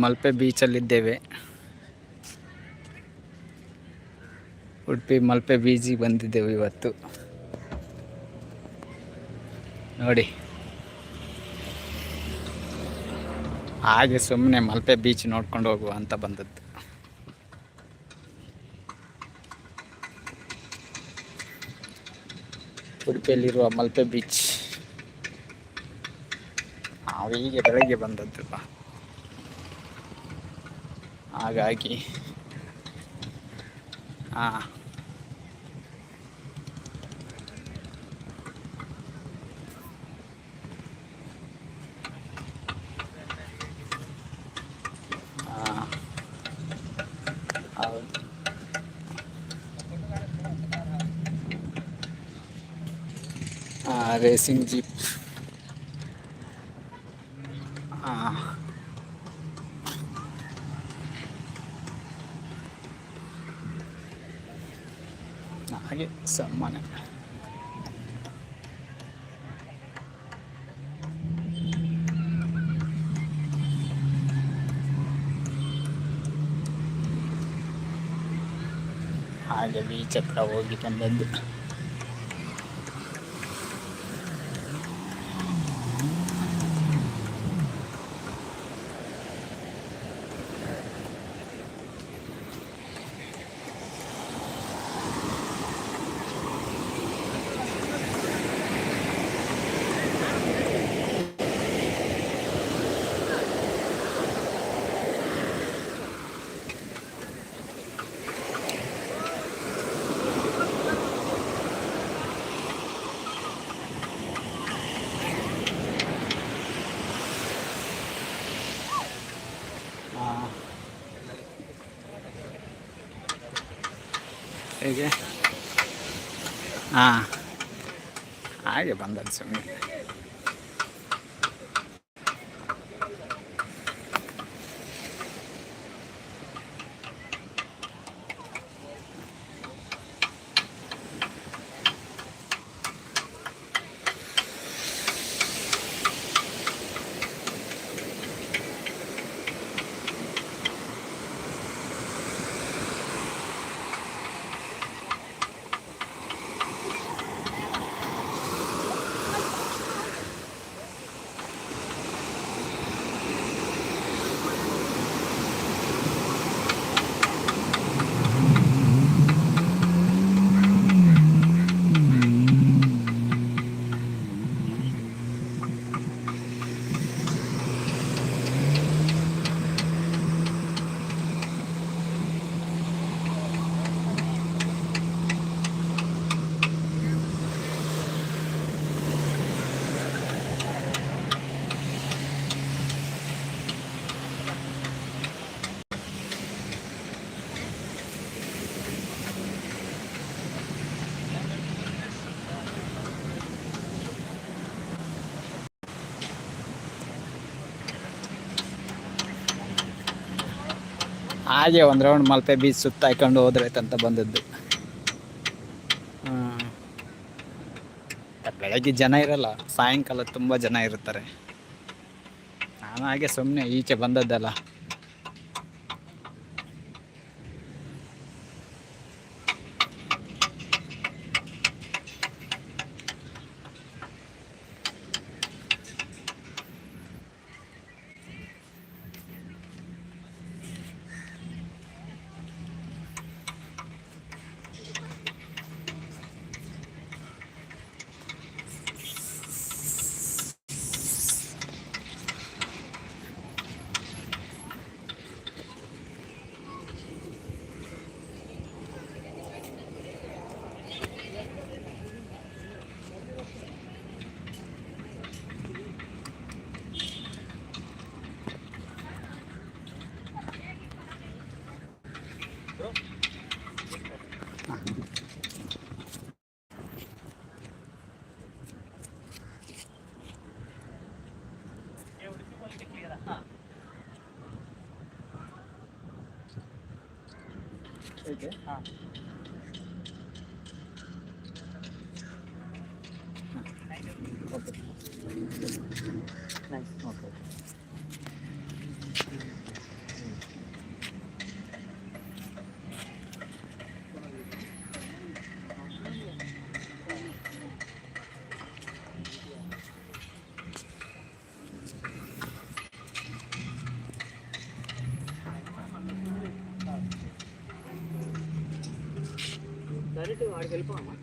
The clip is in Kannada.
ಮಲ್ಪೆ ಬೀಚಲ್ಲಿದ್ದೇವೆ. ಉಡುಪಿ ಮಲ್ಪೆ ಬೀಚಿಗೆ ಬಂದಿದ್ದೆವು ಇವತ್ತು. ನೋಡಿ, ಹಾಗೆ ಸುಮ್ಮನೆ ಮಲ್ಪೆ ಬೀಚ್ ನೋಡ್ಕೊಂಡು ಹೋಗುವ ಅಂತ ಬಂದದ್ದು. ಉಡುಪಿಯಲ್ಲಿರುವ ಮಲ್ಪೆ ಬೀಚ್. ನಾವು ಹೀಗೆ ಬೆಳಗ್ಗೆ ಬಂದದ್ದು, ಹಾಗಾಗಿ ಹಾಂ, ಹೌದು. Racing jeep. ಹಾಗೆ ಸಾಮಾನ್ಯ. ಹಾಗೆ ಬೀಚ್ ಹತ್ರ ಹೋಗಿ ಬಂದದ್ದು. ಹೇಗೆ ಹಾಂ, ಹಾಗೆ ಬಂದದ್ದು ಸುಮ್ಮನೆ. ಹಾಗೆ ಒಂದು ರೌಂಡ್ ಮಲ್ಪೆ ಬೀಚ್ ಸುತ್ತಾಯ್ಕೊಂಡು ಹೋದ್ರಾಯ್ತಂತ ಬಂದದ್ದು. ಬೆಳಗ್ಗೆ ಜನ ಇರಲ್ಲ, ಸಾಯಂಕಾಲ ತುಂಬ ಜನ ಇರ್ತಾರೆ. ನಾನು ಹಾಗೆ ಸುಮ್ಮನೆ ಈಚೆ ಬಂದದ್ದಲ್ಲ. Okay. Okay. Nice. Okay. Direct వాడికి వెళ్ళిపోమా